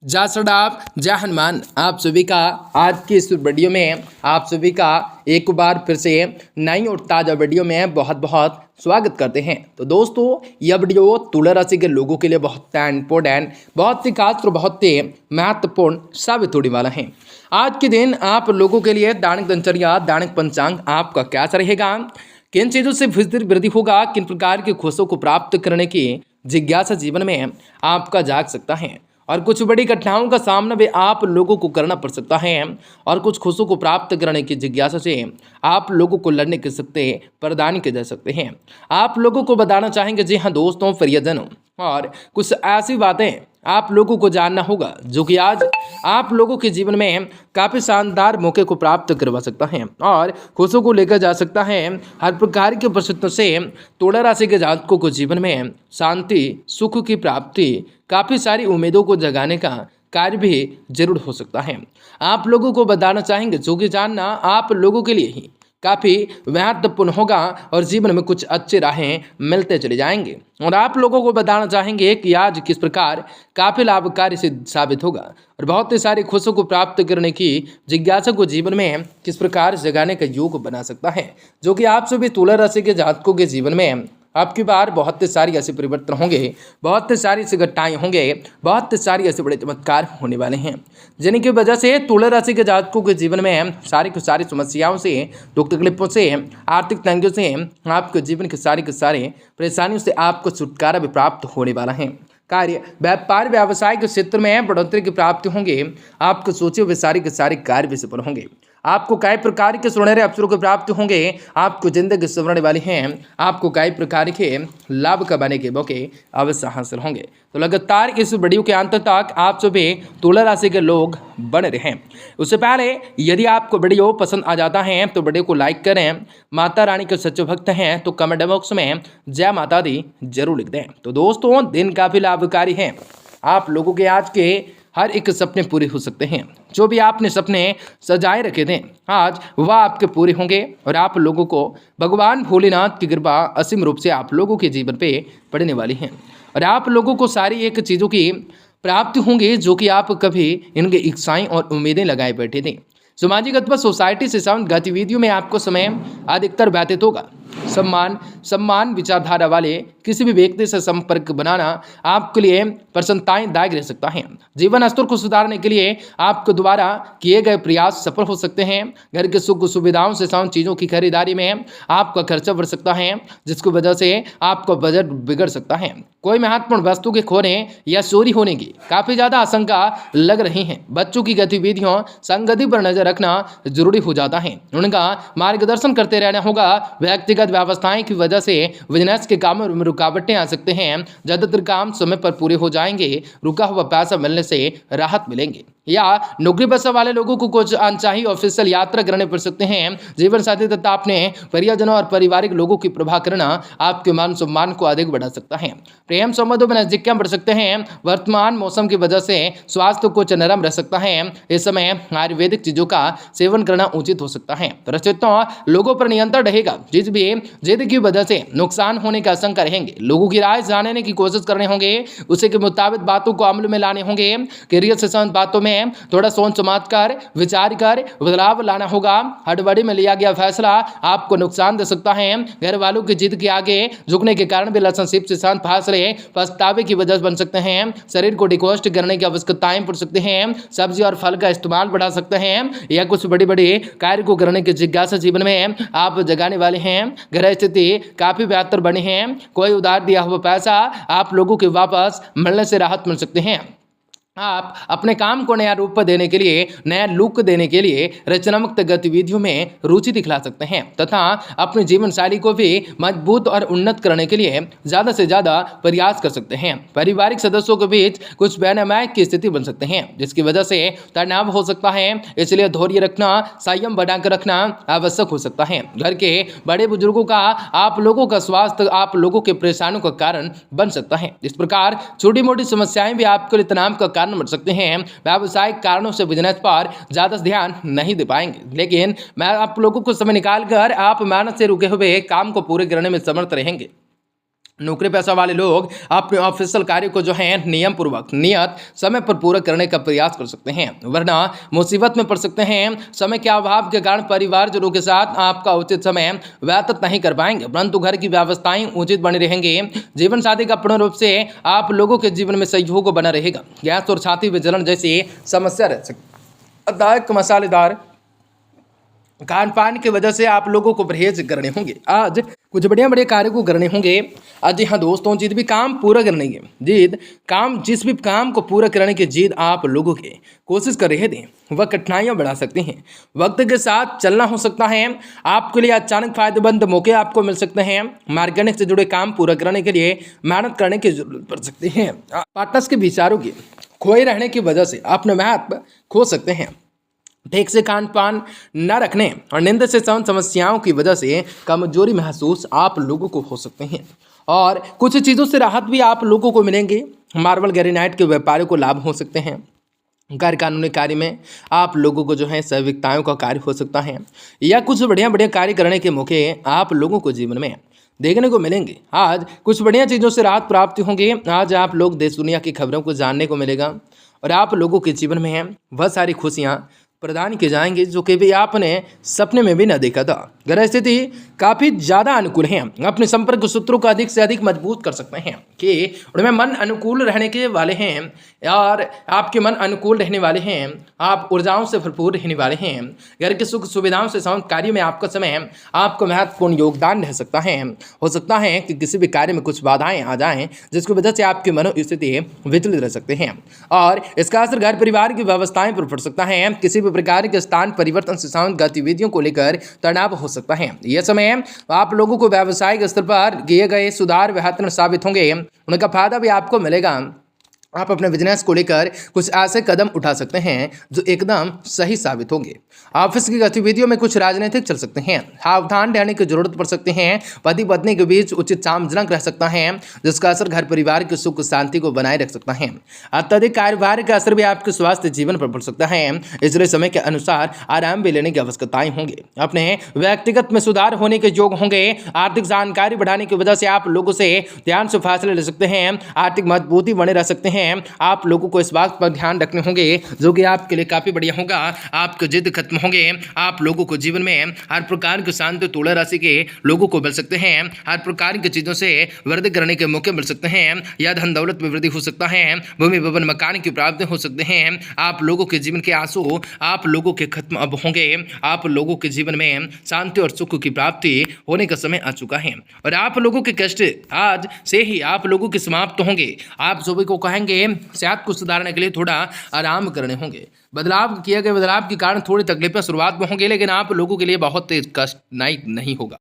जय श्री राम जय हनुमान। आप सभी का आज की इस वीडियो में आप सभी का एक बार फिर से नई और ताज़ा वीडियो में बहुत बहुत स्वागत करते हैं। तो दोस्तों, यह वीडियो तुला राशि के लोगों के लिए बहुत इंपॉर्टेंट, बहुत ही खास और बहुत ही महत्वपूर्ण साबित होने वाला है। आज के दिन आप लोगों के लिए दैनिक दिनचर्या, दैनिक पंचांग आपका कैसा रहेगा, किन चीज़ों से वृद्धि होगा, किन प्रकार की खुशियों को प्राप्त करने की जिज्ञासा जीवन में आपका जाग सकता है और कुछ बड़ी घटनाओं का सामना भी आप लोगों को करना पड़ सकता है और कुछ खुशियों को प्राप्त करने की जिज्ञासा से आप लोगों को लड़ने की शक्ति प्रदान की जा सकते हैं। आप लोगों को बताना चाहेंगे, जी हाँ दोस्तों, प्रियजनों, और कुछ ऐसी बातें आप लोगों को जानना होगा जो कि आज आप लोगों के जीवन में काफ़ी शानदार मौके को प्राप्त करवा सकता है और खुशियों को लेकर जा सकता है। हर प्रकार की परिस्थितियों से तुला राशि के जातकों को जीवन में शांति, सुख की प्राप्ति, काफ़ी सारी उम्मीदों को जगाने का कार्य भी जरूर हो सकता है। आप लोगों को बताना चाहेंगे जो कि जानना आप लोगों के लिए ही काफ़ी महत्वपूर्ण होगा और जीवन में कुछ अच्छे राहें मिलते चले जाएंगे। और आप लोगों को बताना चाहेंगे कि आज किस प्रकार काफ़ी लाभकारी से साबित होगा और बहुत ही सारी खुशियों को प्राप्त करने की जिज्ञासा को जीवन में किस प्रकार जगाने का योग बना सकता है, जो कि आप सभी तुला राशि के जातकों के जीवन में आपकी बार बहुत सारी ऐसे परिवर्तन होंगे, बहुत सारी ऐसी घटनाएं होंगे, बहुत सारी ऐसे बड़े चमत्कार होने वाले हैं, जिनकी वजह से तुला राशि के जातकों के जीवन में सारी की सारी समस्याओं से, दुख तकलीफों से, आर्थिक तंगियों से, आपके जीवन के सारे परेशानियों से आपको छुटकारा भी प्राप्त होने वाला है। कार्य, व्यापार, व्यवसाय के क्षेत्र में बढ़ोतरी की प्राप्ति होंगे। आपको सोचे हुए सारे के सारे कार्य भी सफल होंगे। आपको कई प्रकार के सुनहरे अवसरों की प्राप्ति होंगे। आपको जिंदगी संवरने वाली हैं। आपको कई प्रकार के लाभ कमाने के मौके अवश्य हासिल होंगे। तो लगातार इस वीडियो के अंत तक आप सभी तुला राशि के लोग बने रहें। उससे पहले यदि आपको वीडियो पसंद आ जाता है तो वीडियो को लाइक करें। माता रानी के सच्चे भक्त हैं तो कमेंट बॉक्स में जय माता दी जरूर लिख दें। तो दोस्तों, दिन काफ़ी लाभकारी है। आप लोगों के आज के हर एक सपने पूरे हो सकते हैं। जो भी आपने सपने सजाए रखे थे आज वह आपके पूरे होंगे और आप लोगों को भगवान भोलेनाथ की कृपा असीम रूप से आप लोगों के जीवन पे पड़ने वाली है और आप लोगों को सारी एक चीज़ों की प्राप्ति होंगी जो कि आप कभी इनके इच्छाएं और उम्मीदें लगाए बैठे थे। सामाजिक अथवा सोसाइटी से संबंधित गतिविधियों में आपको समय अधिकतर व्यतीत होगा। सम्मान विचारधारा वाले किसी भी व्यक्ति से संपर्क बनाना आपके लिए प्रसन्नताएं दायक रह सकता है। जीवन स्तर को सुधारने के लिए आपके द्वारा किए गए प्रयास सफल हो सकते हैं। घर के सुख सुविधाओं से संबंधित चीज़ों की खरीदारी में आपका खर्चा बढ़ सकता है, जिसकी वजह से आपका बजट बिगड़ सकता है। कोई महत्वपूर्ण वस्तु के खोने या चोरी होने की काफ़ी ज़्यादा आशंका लग रही है। बच्चों की गतिविधियों संगति पर नजर रखना जरूरी हो जाता है। उनका मार्गदर्शन करते रहना होगा। व्यक्तिगत व्यवस्थाएं की वजह से बिजनेस के कामों में रुकावटें आ सकते हैं। ज़्यादातर काम समय पर पूरे हो जाएंगे। रुका हुआ पैसा मिलने से राहत मिलेंगे या नौकरी पेशा वाले लोगों को कुछ अनचाही ऑफिशियल यात्रा करने पड़ सकते हैं। जीवन साथी तथा अपने परिजनों और पारिवारिक लोगों की प्रभाव करना आपके मान सम्मान को अधिक बढ़ा सकता है। प्रेम संबंधों में नजदीकियां बढ़ सकते हैं। वर्तमान मौसम की वजह से स्वास्थ्य कुछ नरम रह सकता है। इस समय आयुर्वेदिक चीजों का सेवन करना उचित हो सकता है। परिस्थितियों लोगों पर नियंत्रण रहेगा। जिस भी जिद की वजह से नुकसान होने का आशंका रहेंगे। लोगों की राय जानने की कोशिश करने होंगे, उसी के मुताबिक बातों को अमल में लाने होंगे। करियर से संबंधित बातों में थोड़ा सोच समझ कर विचार कर बदलाव लाना होगा। हड़बड़ी में लिया गया फैसला आपको नुकसान दे सकता है। घर वालों की जिद के आगे झुकने के कारण भी रिलेशनशिप से शांत फासले पछतावे की वजह बन सकते हैं। शरीर को डिकॉस्ट करने की आवश्यकताएं पड़ सकती हैं। सब्जी और फल का इस्तेमाल बढ़ा सकते हैं या कुछ बड़ी बड़ी कार्य को करने की जिज्ञासा जीवन में आप जगाने वाले हैं। घर स्थिति काफी बेहतर बनी है। कोई उधार दिया हुआ पैसा आप लोगों के वापस मिलने से राहत मिल सकते हैं। आप अपने काम को नया रूप देने के लिए, नया लुक देने के लिए रचनात्मक गतिविधियों में रुचि दिखला सकते हैं तथा अपनी जीवन शैली को भी मजबूत और उन्नत करने के लिए ज़्यादा से ज़्यादा प्रयास कर सकते हैं। पारिवारिक सदस्यों के बीच कुछ बेनमाय की स्थिति बन सकते हैं, जिसकी वजह से तनाव हो सकता है। इसलिए धैर्य रखना, संयम बनाकर रखना आवश्यक हो सकता है। घर के बड़े बुजुर्गों का आप लोगों का स्वास्थ्य आप लोगों के परेशानियों का कारण बन सकता है। इस प्रकार छोटी मोटी समस्याएं भी आपके लिए तनाव का कारण बन सकते हैं। व्यावसायिक कारणों से बिजनेस पर ज्यादा ध्यान नहीं दे पाएंगे, लेकिन मैं आप लोगों को समय निकाल कर आप मेहनत से रुके हुए काम को पूरे करने में समर्थ रहेंगे। नौकरी पेशा वाले लोग अपने ऑफिशियल कार्य को जो है नियम पूर्वक नियत समय पर पूरा करने का प्रयास कर सकते हैं, वरना मुसीबत में पड़ सकते हैं। समय के अभाव के कारण परिवारजनों के साथ आपका उचित समय व्यतीत नहीं कर पाएंगे, परंतु घर की व्यवस्थाएं उचित बनी रहेंगी। जीवन साथी का पूर्ण रूप से आप लोगों के जीवन में सहयोग बना रहेगा। गैस और छाती में जलन जैसी समस्या रह सकती, अधिक मसालेदार खान पान की वजह से आप लोगों को परहेज करने होंगे। आज कुछ बढ़िया बढ़िया कार्य को करने होंगे। जी हाँ दोस्तों, जिस भी काम पूरा करने की जिस भी काम को पूरा करने की जिद आप लोगों की कोशिश कर रहे थे, वह कठिनाइयां बढ़ा सकती हैं। वक्त के साथ चलना हो सकता है। आपके लिए अचानक फायदेमंद मौके आपको मिल सकते हैं। मार्केटिंग से जुड़े काम पूरा करने के लिए मेहनत करने की जरूरत पड़ सकती है। पार्टनर्स के विचारों की खोए रहने की वजह से अपने महत्व खो सकते हैं। ठीक से खान पान न रखने और नींद से संबंधित समस्याओं की वजह से कमजोरी महसूस आप लोगों को हो सकते हैं, और कुछ चीज़ों से राहत भी आप लोगों को मिलेंगे। मार्बल ग्रेनाइट के व्यापारियों को लाभ हो सकते हैं। गैर कानूनी कार्य में आप लोगों को जो है सैविकताओं का कार्य हो सकता है, या कुछ बढ़िया बढ़िया कार्य करने के मौके आप लोगों को जीवन में देखने को मिलेंगे। आज कुछ बढ़िया चीज़ों से राहत प्राप्त होंगे। आज आप लोग देश दुनिया की खबरों को जानने को मिलेगा, और आप लोगों के जीवन में बहुत सारी खुशियाँ प्रदान किए जाएंगे जो कि भी आपने सपने में भी न देखा था। ग्रह स्थिति काफ़ी ज़्यादा अनुकूल है। अपने संपर्क सूत्रों को अधिक से अधिक मजबूत कर सकते हैं कि उनमें मन अनुकूल रहने के वाले हैं, और आपके मन अनुकूल रहने वाले हैं। आप ऊर्जाओं से भरपूर रहने वाले हैं। घर की सुख सुविधाओं से संबंधित कार्य में आपका समय आपको महत्वपूर्ण योगदान रह सकता है। हो सकता है कि किसी भी कार्य में कुछ बाधाएं आ जाएं, जिसकी वजह से आपकी मनोस्थिति विचलित रह सकते हैं, और इसका असर घर परिवार की व्यवस्थाएं पर पड़ सकता है। किसी भी प्रकार के स्थान परिवर्तन से संबंधित गतिविधियों को लेकर तनाव हो सकता है। यह समय आप लोगों को व्यावसायिक स्तर पर किए गए सुधार बेहतर साबित होंगे, उनका फायदा भी आपको मिलेगा। आप अपने बिजनेस को लेकर कुछ ऐसे कदम उठा सकते हैं जो एकदम सही साबित होंगे। ऑफिस की गतिविधियों में कुछ राजनीतिक चल सकते हैं। सावधान रहने की जरूरत पड़ सकती है। पति पत्नी के बीच उचित सामंजस्य रह सकता है, जिसका असर घर परिवार की सुख शांति को बनाए रख सकता है। अत्यधिक कार्यभार का असर भी आपके स्वास्थ्य जीवन पर पड़ सकता है, इसलिए समय के अनुसार आराम भी लेने की आवश्यकताएं होंगे। अपने व्यक्तिगत में सुधार होने के योग होंगे। आर्थिक जानकारी बढ़ाने की वजह से आप लोगों से ध्यान से फैसले ले सकते हैं। आर्थिक मजबूती बने रह सकते हैं। आप लोगों को इस बात पर ध्यान रखने होंगे जो कि आपके लिए काफी बढ़िया होगा। आपके जिद खत्म होंगे। आप लोगों को जीवन में हर प्रकार के शांति तुला राशि के लोगों को मिल सकते हैं। हर प्रकार की चीजों से वृद्धि करने के मौके मिल सकते हैं, या धन दौलत में वृद्धि हो सकता है। भूमि भवन मकान की प्राप्ति हो सकते हैं। आप लोगों के जीवन के आंसू आप लोगों के खत्म अब होंगे। आप लोगों के जीवन में शांति और सुख की प्राप्ति होने का समय आ चुका है, और आप लोगों के कष्ट आज से ही आप लोगों के समाप्त होंगे। आप सभी को कहेंगे सेहत को सुधारने के लिए थोड़ा आराम करने होंगे। बदलाव किए गए बदलाव के कारण थोड़ी तकलीफें शुरुआत में होंगी, लेकिन आप लोगों के लिए बहुत तेज कष्ट नहीं होगा।